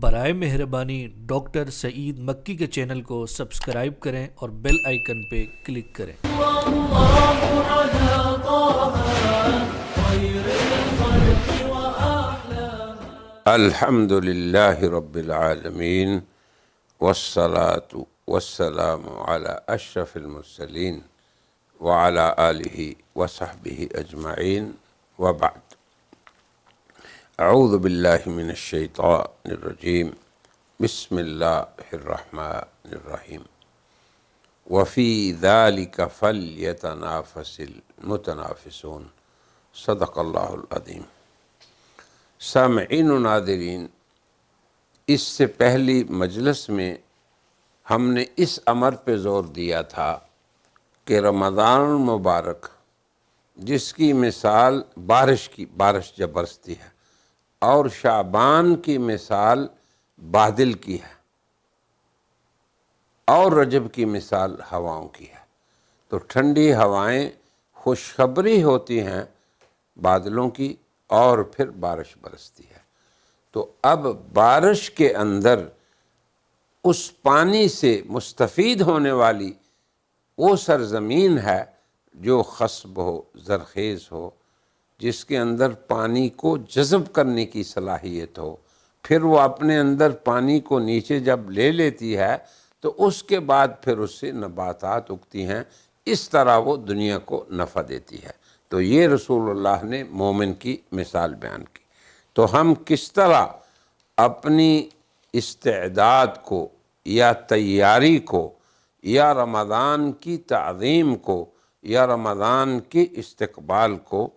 برائے مہربانی ڈاکٹر سعید مکی کے چینل کو سبسکرائب کریں اور بیل آئیکن پہ کلک کریں۔ الحمد للہ رب العالمین والصلاة والسلام علی اشرف المرسلین وعلی آلہ وصحبہ اجمعین وبعد۔ اعوذ باللہ من الشیطان الرجیم، بسم اللہ الرحمن الرحیم۔ وفی ذلک فلیتنافس المتنافسون، صدق اللہ العظیم۔ سامعین و ناظرین، اس سے پہلی مجلس میں ہم نے اس امر پہ زور دیا تھا کہ رمضان المبارک جس کی مثال بارش جب برستی ہے، اور شعبان کی مثال بادل کی ہے، اور رجب کی مثال ہواؤں کی ہے۔ تو ٹھنڈی ہوائیں خوشخبری ہوتی ہیں بادلوں کی، اور پھر بارش برستی ہے۔ تو اب بارش کے اندر اس پانی سے مستفید ہونے والی وہ سرزمین ہے جو خصب ہو، زرخیز ہو، جس کے اندر پانی کو جذب کرنے کی صلاحیت ہو، پھر وہ اپنے اندر پانی کو نیچے جب لے لیتی ہے تو اس کے بعد پھر اس سے نباتات اگتی ہیں، اس طرح وہ دنیا کو نفع دیتی ہے۔ تو یہ رسول اللہ نے مومن کی مثال بیان کی۔ تو ہم کس طرح اپنی استعداد کو یا تیاری کو یا رمضان کی تعظیم کو یا رمضان کے استقبال کو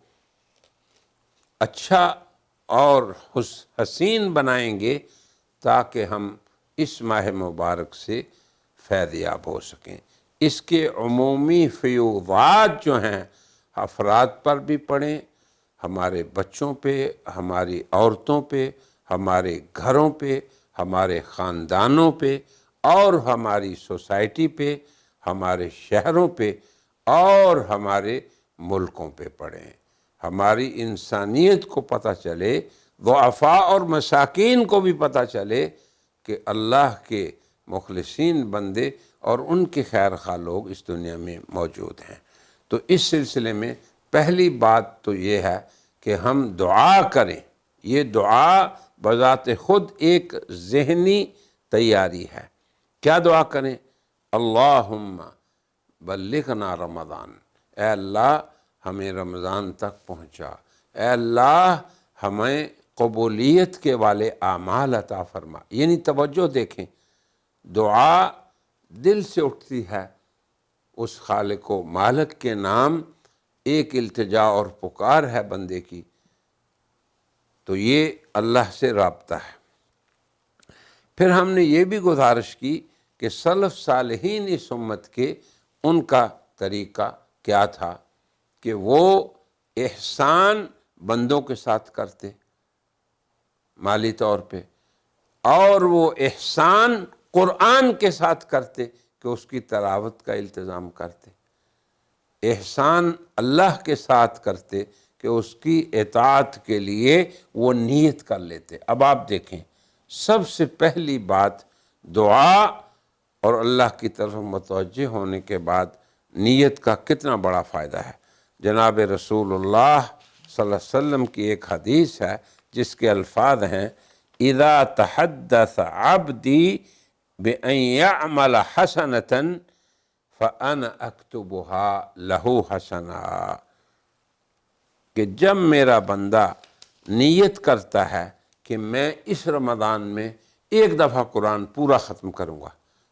اچھا اور حسین بنائیں گے تاکہ ہم اس ماہ مبارک سے فیض یاب ہو سکیں۔ اس کے عمومی فیوضات جو ہیں افراد پر بھی پڑیں، ہمارے بچوں پہ، ہماری عورتوں پہ، ہمارے گھروں پہ، ہمارے خاندانوں پہ، اور ہماری سوسائٹی پہ، ہمارے شہروں پہ، اور ہمارے ملکوں پہ پڑیں۔ ہماری انسانیت کو پتہ چلے، ضعفاء اور مساکین کو بھی پتہ چلے کہ اللہ کے مخلصین بندے اور ان کے خیر خواہ لوگ اس دنیا میں موجود ہیں۔ تو اس سلسلے میں پہلی بات تو یہ ہے کہ ہم دعا کریں۔ یہ دعا بذات خود ایک ذہنی تیاری ہے۔ کیا دعا کریں؟ اللہم بلغنا رمضان، اے اللہ ہمیں رمضان تک پہنچا، اے اللہ ہمیں قبولیت کے والے اعمال عطا فرما۔ یعنی توجہ دیکھیں، دعا دل سے اٹھتی ہے، اس خالق و مالک کے نام ایک التجا اور پکار ہے بندے کی، تو یہ اللہ سے رابطہ ہے۔ پھر ہم نے یہ بھی گزارش کی کہ سلف صالحین اس امت کے ان کا طریقہ کیا تھا کہ وہ احسان بندوں کے ساتھ کرتے مالی طور پہ، اور وہ احسان قرآن کے ساتھ کرتے کہ اس کی تلاوت کا التزام کرتے، احسان اللہ کے ساتھ کرتے کہ اس کی اطاعت کے لیے وہ نیت کر لیتے۔ اب آپ دیکھیں، سب سے پہلی بات دعا اور اللہ کی طرف متوجہ ہونے کے بعد نیت کا کتنا بڑا فائدہ ہے۔ جناب رسول اللہ صلی اللہ علیہ وسلم کی ایک حدیث ہے جس کے الفاظ ہیں، اذا تحدث عبدی بأن يعمل حسنة فأنا أكتبها له حسنة، کہ جب میرا بندہ نیت کرتا ہے کہ میں اس رمضان میں ایک دفعہ قرآن پورا ختم کروں گا،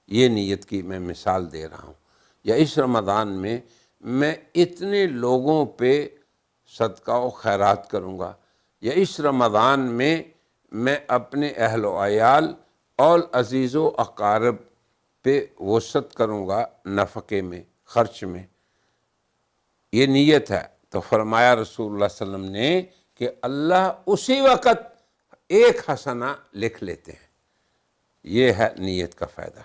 یہ نیت کی میں مثال دے رہا ہوں، یا اس رمضان میں میں اتنے لوگوں پہ صدقہ و خیرات کروں گا، یا اس رمضان میں میں اپنے اہل و عیال اور عزیز و اقارب پہ وسعت کروں گا نفقے میں، خرچ میں، یہ نیت ہے۔ تو فرمایا رسول اللہ صلی اللہ علیہ وسلم نے کہ اللہ اسی وقت ایک حسنہ لکھ لیتے ہیں۔ یہ ہے نیت کا فائدہ۔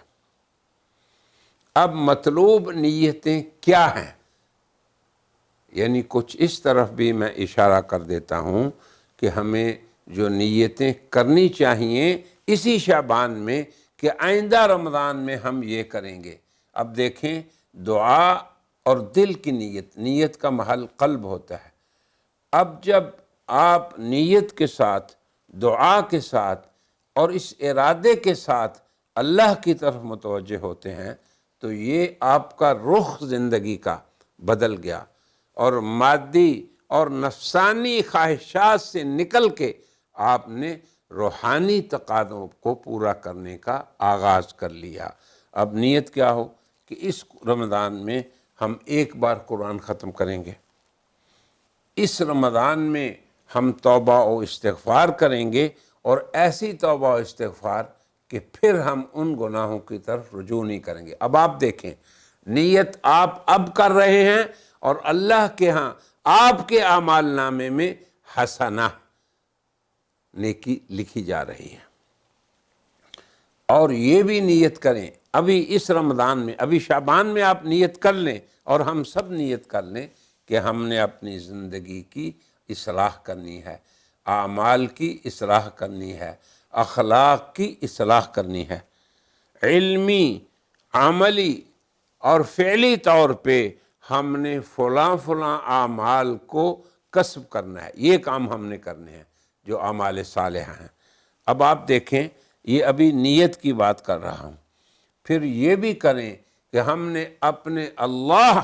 اب مطلوب نیتیں کیا ہیں؟ یعنی کچھ اس طرف بھی میں اشارہ کر دیتا ہوں کہ ہمیں جو نیتیں کرنی چاہیے اسی شعبان میں کہ آئندہ رمضان میں ہم یہ کریں گے۔ اب دیکھیں، دعا اور دل کی نیت کا محل قلب ہوتا ہے۔ اب جب آپ نیت کے ساتھ، دعا کے ساتھ اور اس ارادے کے ساتھ اللہ کی طرف متوجہ ہوتے ہیں تو یہ آپ کا رخ زندگی کا بدل گیا، اور مادی اور نفسانی خواہشات سے نکل کے آپ نے روحانی تقاضوں کو پورا کرنے کا آغاز کر لیا۔ اب نیت کیا ہو کہ اس رمضان میں ہم ایک بار قرآن ختم کریں گے، اس رمضان میں ہم توبہ و استغفار کریں گے، اور ایسی توبہ و استغفار کہ پھر ہم ان گناہوں کی طرف رجوع نہیں کریں گے۔ اب آپ دیکھیں، نیت آپ اب کر رہے ہیں اور اللہ کے ہاں آپ کے اعمال نامے میں حسنہ، نیکی لکھی جا رہی ہے۔ اور یہ بھی نیت کریں، ابھی اس رمضان میں، ابھی شعبان میں آپ نیت کر لیں، اور ہم سب نیت کر لیں کہ ہم نے اپنی زندگی کی اصلاح کرنی ہے، اعمال کی اصلاح کرنی ہے، اخلاق کی اصلاح کرنی ہے، علمی، عملی اور فعلی طور پہ ہم نے فلاں اعمال کو کسب کرنا ہے۔ یہ کام ہم نے کرنے ہیں جو اعمال صالحہ ہیں۔ اب آپ دیکھیں، یہ ابھی نیت کی بات کر رہا ہوں، پھر یہ بھی کریں کہ ہم نے اپنے اللہ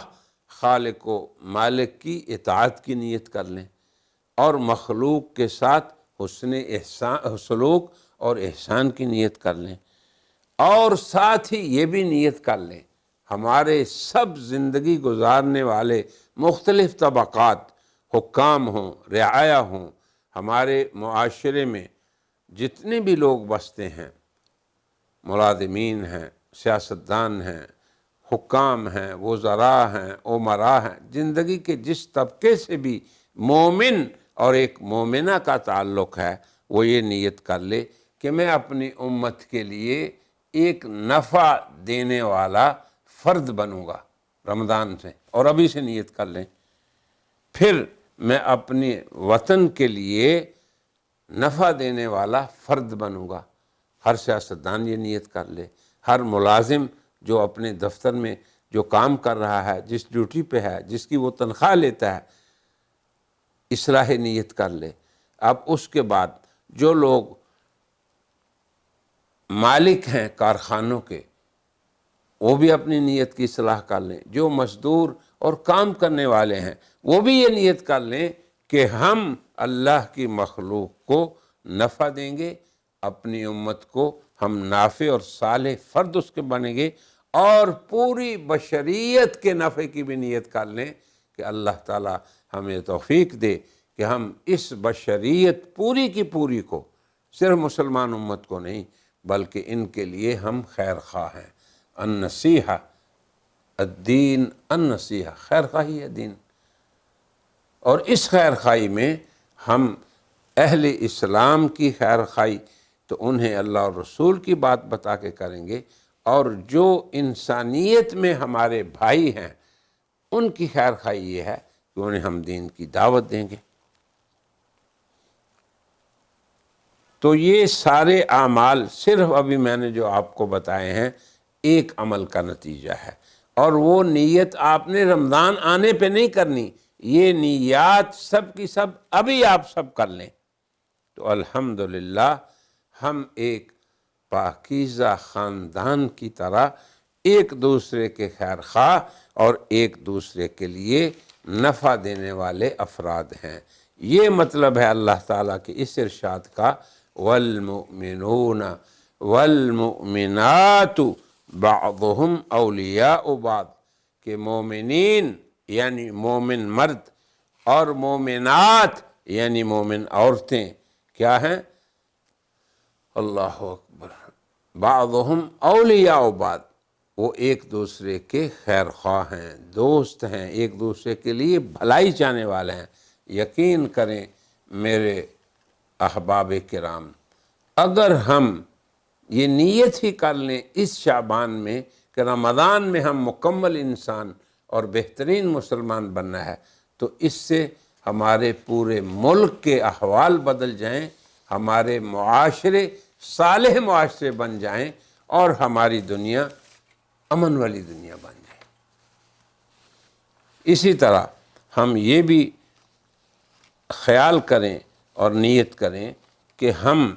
خالق و مالک کی اطاعت کی نیت کر لیں، اور مخلوق کے ساتھ حسن سلوک اور احسان کی نیت کر لیں، اور ساتھ ہی یہ بھی نیت کر لیں ہمارے سب زندگی گزارنے والے مختلف طبقات، حکام ہوں، رعایا ہوں، ہمارے معاشرے میں جتنے بھی لوگ بستے ہیں، ملازمین ہیں، سیاستدان ہیں، حکام ہیں، وزراء ہیں، امراء ہیں، زندگی کے جس طبقے سے بھی مومن اور ایک مومنہ کا تعلق ہے، وہ یہ نیت کر لے کہ میں اپنی امت کے لیے ایک نفع دینے والا فرد بنوں گا رمضان سے، اور ابھی سے نیت کر لیں۔ پھر میں اپنے وطن کے لیے نفع دینے والا فرد بنوں گا۔ ہر سیاستدان یہ نیت کر لے، ہر ملازم جو اپنے دفتر میں جو کام کر رہا ہے، جس ڈیوٹی پہ ہے، جس کی وہ تنخواہ لیتا ہے، اصلاح نیت کر لے۔ اب اس کے بعد جو لوگ مالک ہیں کارخانوں کے، وہ بھی اپنی نیت کی اصلاح کر لیں۔ جو مزدور اور کام کرنے والے ہیں، وہ بھی یہ نیت کر لیں کہ ہم اللہ کی مخلوق کو نفع دیں گے، اپنی امت کو ہم نافع اور صالح فرد اس کے بنیں گے، اور پوری بشریت کے نفع کی بھی نیت کر لیں کہ اللہ تعالی ہمیں توفیق دے کہ ہم اس بشریت پوری کی پوری کو، صرف مسلمان امت کو نہیں بلکہ ان کے لیے ہم خیر خواہ ہیں۔ النصیحہ الدین، النصیحہ، خیر خواہی ہے دین، اور اس خیر خواہی میں ہم اہل اسلام کی خیر خواہی تو انہیں اللہ اور رسول کی بات بتا کے کریں گے، اور جو انسانیت میں ہمارے بھائی ہیں ان کی خیر خواہی یہ ہے کہ انہیں ہم دین کی دعوت دیں گے۔ تو یہ سارے اعمال صرف ابھی میں نے جو آپ کو بتائے ہیں ایک عمل کا نتیجہ ہے، اور وہ نیت آپ نے رمضان آنے پہ نہیں کرنی، یہ نیات سب کی سب ابھی آپ سب کر لیں تو الحمدللہ ہم ایک پاکیزہ خاندان کی طرح ایک دوسرے کے خیر خواہ اور ایک دوسرے کے لیے نفع دینے والے افراد ہیں۔ یہ مطلب ہے اللہ تعالیٰ کے اس ارشاد کا والمؤمنون والمؤمنات بعضهم اولیاء بعض، کہ مومنین یعنی مومن مرد اور مومنات یعنی مومن عورتیں کیا ہیں؟ اللہ اکبر، بعضهم اولیاء بعض، وہ ایک دوسرے کے خیر خواہ ہیں، دوست ہیں، ایک دوسرے کے لیے بھلائی چاہنے والے ہیں۔ یقین کریں میرے احباب کرام، اگر ہم یہ نیت ہی کر لیں اس شعبان میں کہ رمضان میں ہم مکمل انسان اور بہترین مسلمان بننا ہے، تو اس سے ہمارے پورے ملک کے احوال بدل جائیں، ہمارے معاشرے صالح معاشرے بن جائیں اور ہماری دنیا امن والی دنیا بن جائے۔ اسی طرح ہم یہ بھی خیال کریں اور نیت کریں کہ ہم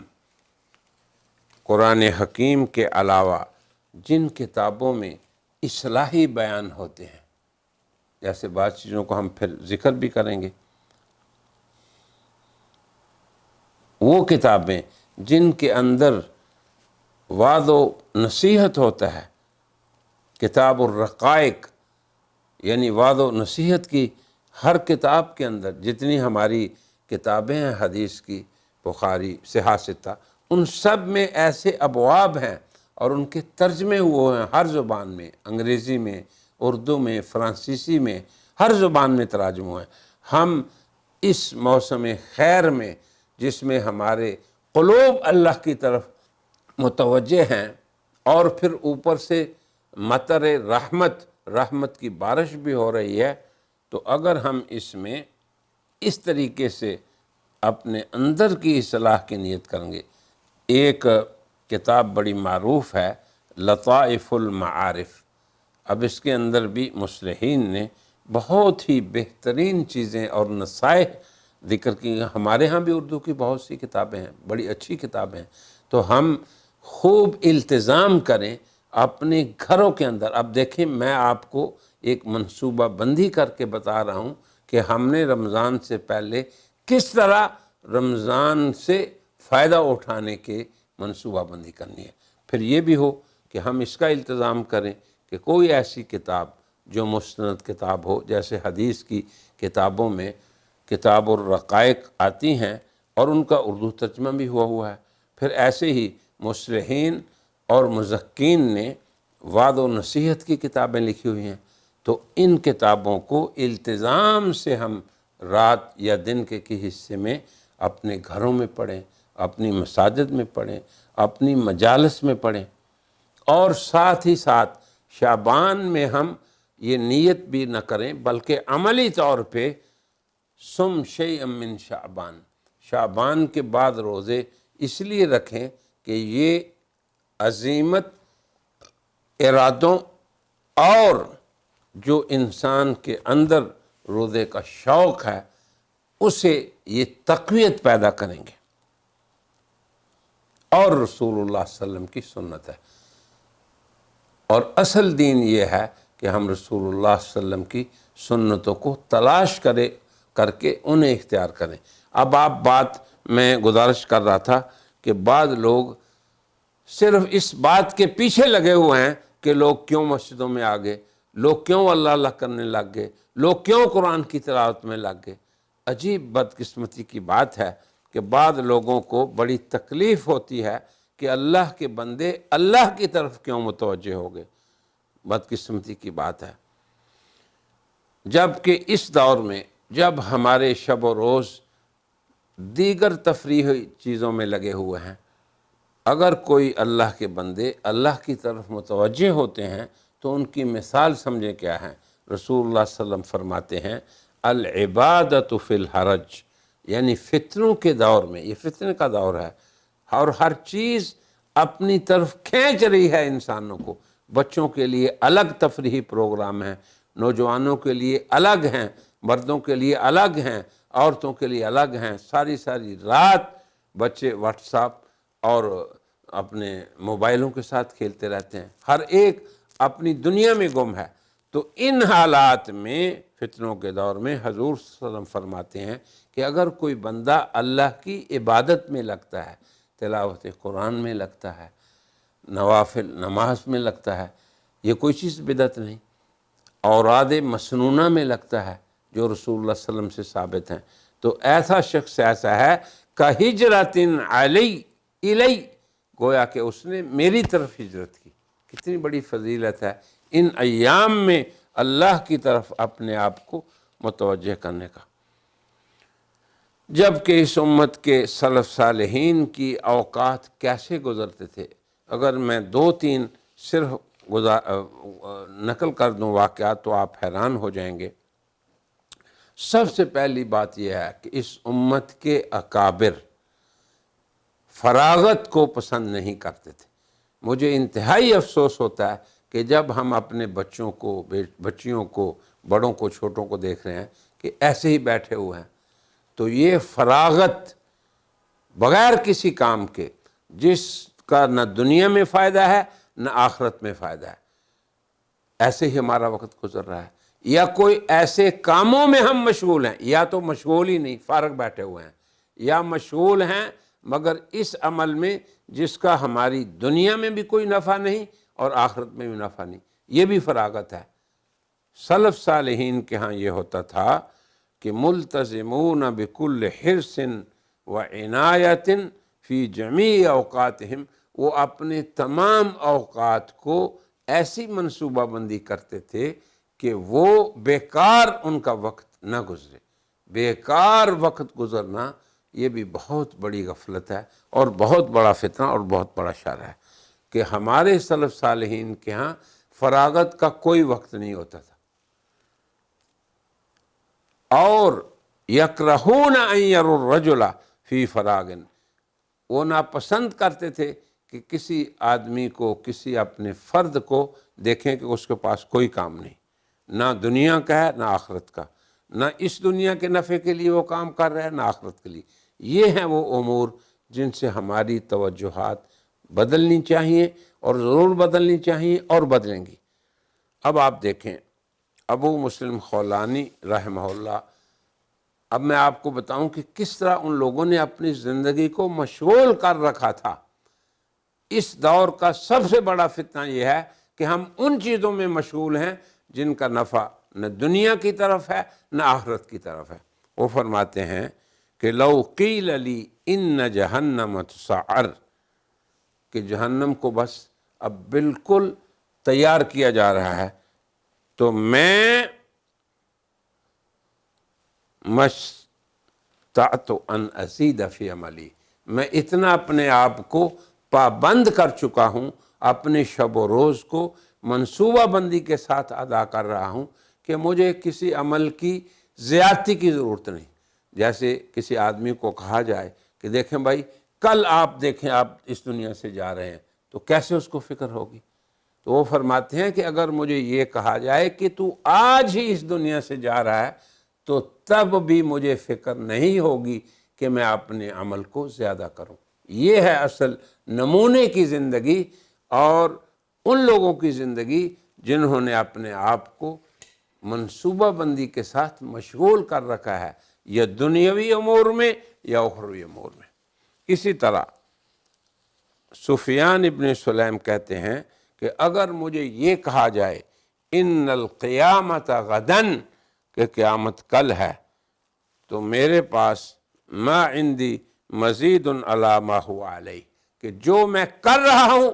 قرآن حکیم کے علاوہ جن کتابوں میں اصلاحی بیان ہوتے ہیں، جیسے بعض چیزوں کو ہم پھر ذکر بھی کریں گے، وہ کتابیں جن کے اندر وعظ و نصیحت ہوتا ہے، کتاب الرقائق، یعنی وعظ و نصیحت کی ہر کتاب کے اندر جتنی ہماری کتابیں ہیں حدیث کی، بخاری، صحاح ستہ، ان سب میں ایسے ابواب ہیں اور ان کے ترجمے ہوئے ہیں ہر زبان میں، انگریزی میں، اردو میں، فرانسیسی میں، ہر زبان میں تراجم ہوئے ہیں۔ ہم اس موسم خیر میں جس میں ہمارے قلوب اللہ کی طرف متوجہ ہیں اور پھر اوپر سے مطر رحمت کی بارش بھی ہو رہی ہے، تو اگر ہم اس میں اس طریقے سے اپنے اندر کی اصلاح کی نیت کریں گے۔ ایک کتاب بڑی معروف ہے، لطائف المعارف، اب اس کے اندر بھی مصلحین نے بہت ہی بہترین چیزیں اور نصائح ذکر کی۔ ہمارے ہاں بھی اردو کی بہت سی کتابیں ہیں، بڑی اچھی کتابیں ہیں، تو ہم خوب التزام کریں اپنے گھروں کے اندر۔ اب دیکھیں، میں آپ کو ایک منصوبہ بندی کر کے بتا رہا ہوں کہ ہم نے رمضان سے پہلے کس طرح رمضان سے فائدہ اٹھانے کے منصوبہ بندی کرنی ہے۔ پھر یہ بھی ہو کہ ہم اس کا التزام کریں کہ کوئی ایسی کتاب جو مستند کتاب ہو، جیسے حدیث کی کتابوں میں کتاب الرقائق آتی ہیں اور ان کا اردو ترجمہ بھی ہوا ہے۔ پھر ایسے ہی مصلحین اور مزکین نے وعظ و نصیحت کی کتابیں لکھی ہوئی ہیں، تو ان کتابوں کو التزام سے ہم رات یا دن کے حصے میں اپنے گھروں میں پڑھیں، اپنی مساجد میں پڑھیں، اپنی مجالس میں پڑھیں، اور ساتھ ہی ساتھ شعبان میں ہم یہ نیت بھی نہ کریں بلکہ عملی طور پہ صم شیئا من شعبان کے بعد روزے اس لیے رکھیں کہ یہ عزیمت، ارادوں اور جو انسان کے اندر روزے کا شوق ہے اسے یہ تقویت پیدا کریں گے، اور رسول اللہ صلی اللہ علیہ وسلم کی سنت ہے۔ اور اصل دین یہ ہے کہ ہم رسول اللہ صلی اللہ علیہ وسلم کی سنتوں کو تلاش کر کے انہیں اختیار کریں۔ اب بات میں گزارش کر رہا تھا کہ بعض لوگ صرف اس بات کے پیچھے لگے ہوئے ہیں کہ لوگ کیوں مسجدوں میں آ گئے، لوگ کیوں اللہ اللہ کرنے لگ گئے، لوگ کیوں قرآن کی تلاوت میں لگ گئے۔ عجیب بدقسمتی کی بات ہے کہ بعض لوگوں کو بڑی تکلیف ہوتی ہے کہ اللہ کے بندے اللہ کی طرف کیوں متوجہ ہو گئے۔ بدقسمتی کی بات ہے، جبکہ اس دور میں جب ہمارے شب و روز دیگر تفریحی چیزوں میں لگے ہوئے ہیں، اگر کوئی اللہ کے بندے اللہ کی طرف متوجہ ہوتے ہیں تو ان کی مثال سمجھیں کیا ہے۔ رسول اللہ صلی اللہ علیہ وسلم فرماتے ہیں العبادۃ فی الحرج، یعنی فتنوں کے دور میں، یہ فتنے کا دور ہے اور ہر چیز اپنی طرف کھینچ رہی ہے انسانوں کو۔ بچوں کے لیے الگ تفریحی پروگرام ہیں، نوجوانوں کے لیے الگ ہیں، مردوں کے لیے الگ ہیں، عورتوں کے لیے الگ ہیں۔ ساری رات بچے واٹس ایپ اور اپنے موبائلوں کے ساتھ کھیلتے رہتے ہیں، ہر ایک اپنی دنیا میں گم ہے۔ تو ان حالات میں، فتنوں کے دور میں، حضور صلی اللہ علیہ وسلم فرماتے ہیں کہ اگر کوئی بندہ اللہ کی عبادت میں لگتا ہے، تلاوت قرآن میں لگتا ہے، نوافل نماز میں لگتا ہے، یہ کوئی چیز بدعت نہیں، اوراد مسنونہ میں لگتا ہے جو رسول اللہ صلی اللہ علیہ وسلم سے ثابت ہیں، تو ایسا شخص ایسا ہے کہجرۃ علی الی، گویا کہ اس نے میری طرف ہجرت کی۔ کتنی بڑی فضیلت ہے ان ایام میں اللہ کی طرف اپنے آپ کو متوجہ کرنے کا۔ جبکہ اس امت کے سلف صالحین کی اوقات کیسے گزرتے تھے، اگر میں 2-3 صرف نقل کر دوں واقعات تو آپ حیران ہو جائیں گے۔ سب سے پہلی بات یہ ہے کہ اس امت کے اکابر فراغت کو پسند نہیں کرتے تھے۔ مجھے انتہائی افسوس ہوتا ہے کہ جب ہم اپنے بچوں کو، بچیوں کو، بڑوں کو، چھوٹوں کو دیکھ رہے ہیں کہ ایسے ہی بیٹھے ہوئے ہیں، تو یہ فراغت بغیر کسی کام کے، جس کا نہ دنیا میں فائدہ ہے نہ آخرت میں فائدہ ہے، ایسے ہی ہمارا وقت گزر رہا ہے۔ یا کوئی ایسے کاموں میں ہم مشغول ہیں، یا تو مشغول ہی نہیں، فارغ بیٹھے ہوئے ہیں، یا مشغول ہیں مگر اس عمل میں جس کا ہماری دنیا میں بھی کوئی نفع نہیں اور آخرت میں بھی نفع نہیں، یہ بھی فراغت ہے۔ سلف صالحین کے ہاں یہ ہوتا تھا کہ ملتزمون بکل حرص و عنایت فی جمیع اوقاتہم، وہ اپنے تمام اوقات کو ایسی منصوبہ بندی کرتے تھے کہ وہ بیکار ان کا وقت نہ گزرے۔ بیکار وقت گزرنا یہ بھی بہت بڑی غفلت ہے اور بہت بڑا فتنہ اور بہت بڑا شر ہے کہ ہمارے سلف صالحین کے ہاں فراغت کا کوئی وقت نہیں ہوتا تھا۔ اور یکرہون ان یروا الرجل فی فراغ، وہ ناپسند کرتے تھے کہ کسی آدمی کو، کسی اپنے فرد کو دیکھیں کہ اس کے پاس کوئی کام نہیں، نہ دنیا کا ہے نہ آخرت کا، نہ اس دنیا کے نفع کے لیے وہ کام کر رہے ہیں نہ آخرت کے لیے۔ یہ ہیں وہ امور جن سے ہماری توجہات بدلنی چاہیے اور ضرور بدلنی چاہیے اور بدلیں گی۔ اب آپ دیکھیں ابو مسلم خولانی رحمہ اللہ، اب میں آپ کو بتاؤں کہ کس طرح ان لوگوں نے اپنی زندگی کو مشغول کر رکھا تھا۔ اس دور کا سب سے بڑا فتنہ یہ ہے کہ ہم ان چیزوں میں مشغول ہیں جن کا نفع نہ دنیا کی طرف ہے نہ آخرت کی طرف ہے۔ وہ فرماتے ہیں کہ لو قیل لی ان جہنم تسعر، کہ جہنم کو بس اب بالکل تیار کیا جا رہا ہے تو میں مستطعت ان ازید فی عملی، میں اتنا اپنے آپ کو پابند کر چکا ہوں، اپنے شب و روز کو منصوبہ بندی کے ساتھ ادا کر رہا ہوں کہ مجھے کسی عمل کی زیادتی کی ضرورت نہیں۔ جیسے کسی آدمی کو کہا جائے کہ دیکھیں بھائی کل آپ دیکھیں آپ اس دنیا سے جا رہے ہیں، تو کیسے اس کو فکر ہوگی؟ تو وہ فرماتے ہیں کہ اگر مجھے یہ کہا جائے کہ تو آج ہی اس دنیا سے جا رہا ہے تو تب بھی مجھے فکر نہیں ہوگی کہ میں اپنے عمل کو زیادہ کروں۔ یہ ہے اصل نمونے کی زندگی اور ان لوگوں کی زندگی جنہوں نے اپنے آپ کو منصوبہ بندی کے ساتھ مشغول کر رکھا ہے، یا دنیاوی امور میں یا اخروی امور میں۔ اسی طرح سفیان ابن سلیم کہتے ہیں کہ اگر مجھے یہ کہا جائے ان القیامت غدن، کہ قیامت کل ہے، تو میرے پاس ما عندی مزید علی ما هو علیہ، کہ جو میں کر رہا ہوں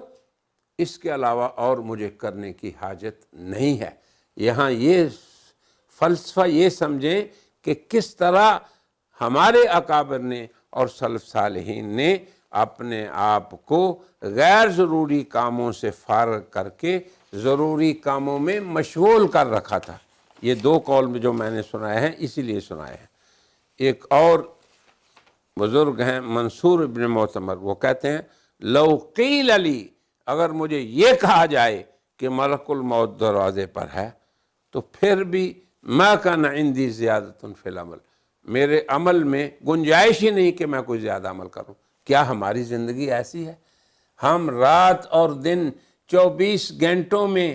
اس کے علاوہ اور مجھے کرنے کی حاجت نہیں ہے۔ یہاں یہ فلسفہ یہ سمجھیں کہ کس طرح ہمارے اکابر نے اور سلف صالحین نے اپنے آپ کو غیر ضروری کاموں سے فارغ کر کے ضروری کاموں میں مشغول کر رکھا تھا۔ یہ دو قول میں جو میں نے سنائے ہیں اسی لیے سنائے ہیں۔ ایک اور بزرگ ہیں منصور ابن معتمر، وہ کہتے ہیں لو قیل لی، اگر مجھے یہ کہا جائے کہ ملک الموت دروازے پر ہے تو پھر بھی ما کان عندی زیادۃ فی العمل، میرے عمل میں گنجائش ہی نہیں کہ میں کوئی زیادہ عمل کروں۔ کیا ہماری زندگی ایسی ہے؟ ہم رات اور دن 24 گھنٹوں میں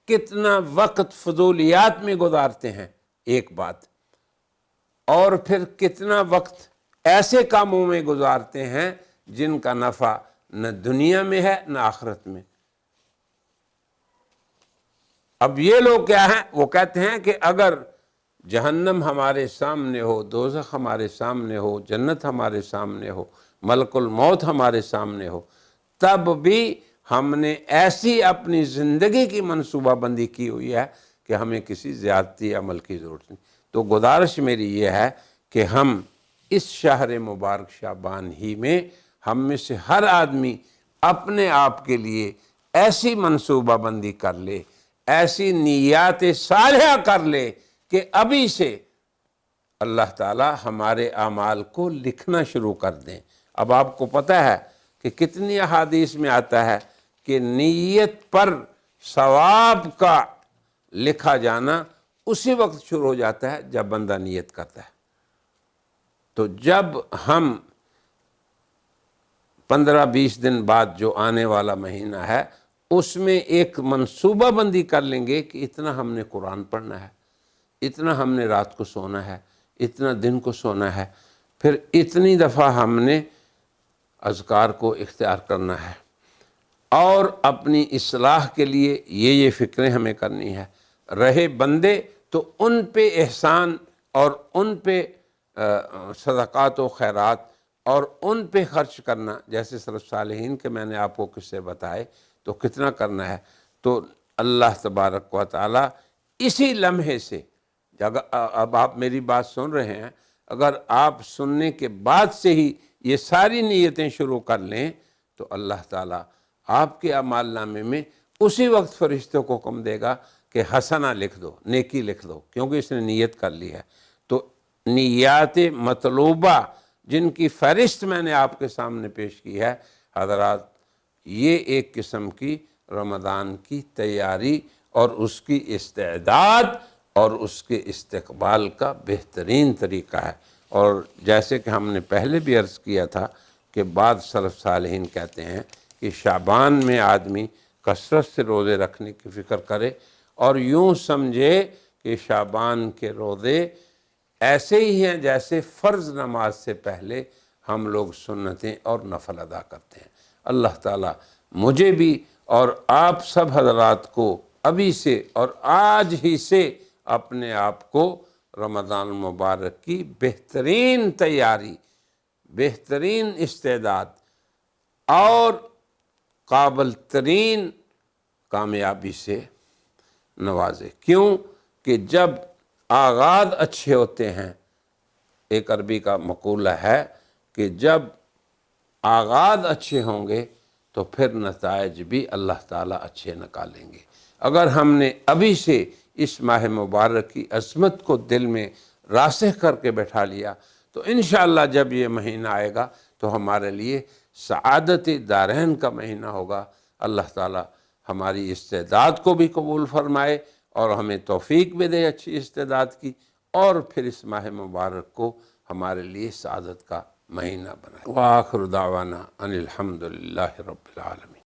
کتنا وقت فضولیات میں گزارتے ہیں ایک بات، اور پھر کتنا وقت ایسے کاموں میں گزارتے ہیں جن کا نفع نہ دنیا میں ہے نہ آخرت میں۔ اب یہ لوگ کیا ہیں؟ وہ کہتے ہیں کہ اگر جہنم ہمارے سامنے ہو، دوزخ ہمارے سامنے ہو، جنت ہمارے سامنے ہو، ملک الموت ہمارے سامنے ہو، تب بھی ہم نے ایسی اپنی زندگی کی منصوبہ بندی کی ہوئی ہے کہ ہمیں کسی زیادتی عمل کی ضرورت نہیں۔ تو گزارش میری یہ ہے کہ ہم اس شہر مبارک شعبان ہی میں ہم میں سے ہر آدمی اپنے آپ کے لیے ایسی منصوبہ بندی کر لے، ایسی نیات صالحہ کر لے کہ ابھی سے اللہ تعالی ہمارے اعمال کو لکھنا شروع کر دیں۔ اب آپ کو پتہ ہے کہ کتنی احادیث میں آتا ہے کہ نیت پر ثواب کا لکھا جانا اسی وقت شروع ہو جاتا ہے جب بندہ نیت کرتا ہے۔ تو جب ہم 15-20 دن بعد جو آنے والا مہینہ ہے اس میں ایک منصوبہ بندی کر لیں گے کہ اتنا ہم نے قرآن پڑھنا ہے، اتنا ہم نے رات کو سونا ہے، اتنا دن کو سونا ہے، پھر اتنی دفعہ ہم نے اذکار کو اختیار کرنا ہے، اور اپنی اصلاح کے لیے یہ فکریں ہمیں کرنی ہے۔ رہے بندے تو ان پہ احسان اور ان پہ صدقات و خیرات اور ان پہ خرچ کرنا، جیسے سلف صالحین کے میں نے آپ کو قصے بتائے تو کتنا کرنا ہے۔ تو اللہ تبارک و تعالی اسی لمحے سے، اب آپ میری بات سن رہے ہیں، اگر آپ سننے کے بعد سے ہی یہ ساری نیتیں شروع کر لیں تو اللہ تعالیٰ آپ کے اعمال نامے میں اسی وقت فرشتوں کو حکم دے گا کہ حسنہ لکھ دو، نیکی لکھ دو، کیونکہ اس نے نیت کر لی ہے۔ تو نیات مطلوبہ جن کی فہرست میں نے آپ کے سامنے پیش کی ہے حضرات، یہ ایک قسم کی رمضان کی تیاری اور اس کی استعداد اور اس کے استقبال کا بہترین طریقہ ہے۔ اور جیسے کہ ہم نے پہلے بھی عرض کیا تھا کہ بعض سلف صالحین کہتے ہیں کہ شعبان میں آدمی کثرت سے روزے رکھنے کی فکر کرے اور یوں سمجھے کہ شعبان کے روزے ایسے ہی ہیں جیسے فرض نماز سے پہلے ہم لوگ سنتیں اور نفل ادا کرتے ہیں۔ اللہ تعالیٰ مجھے بھی اور آپ سب حضرات کو ابھی سے اور آج ہی سے اپنے آپ کو رمضان المبارک کی بہترین تیاری، بہترین استعداد اور قابل ترین کامیابی سے نوازے۔ کیوں کہ جب آغاز اچھے ہوتے ہیں، ایک عربی کا مقولہ ہے کہ جب آغاز اچھے ہوں گے تو پھر نتائج بھی اللہ تعالیٰ اچھے نکالیں گے۔ اگر ہم نے ابھی سے اس ماہ مبارک کی عظمت کو دل میں راسخ کر کے بیٹھا لیا تو انشاءاللہ جب یہ مہینہ آئے گا تو ہمارے لیے سعادت دارین کا مہینہ ہوگا۔ اللہ تعالیٰ ہماری استعداد کو بھی قبول فرمائے اور ہمیں توفیق بھی دے اچھی استعداد کی، اور پھر اس ماہ مبارک کو ہمارے لیے سعادت کا مہینہ بنائے۔ وآخر دعوانا ان الحمد للہ رب العالمین۔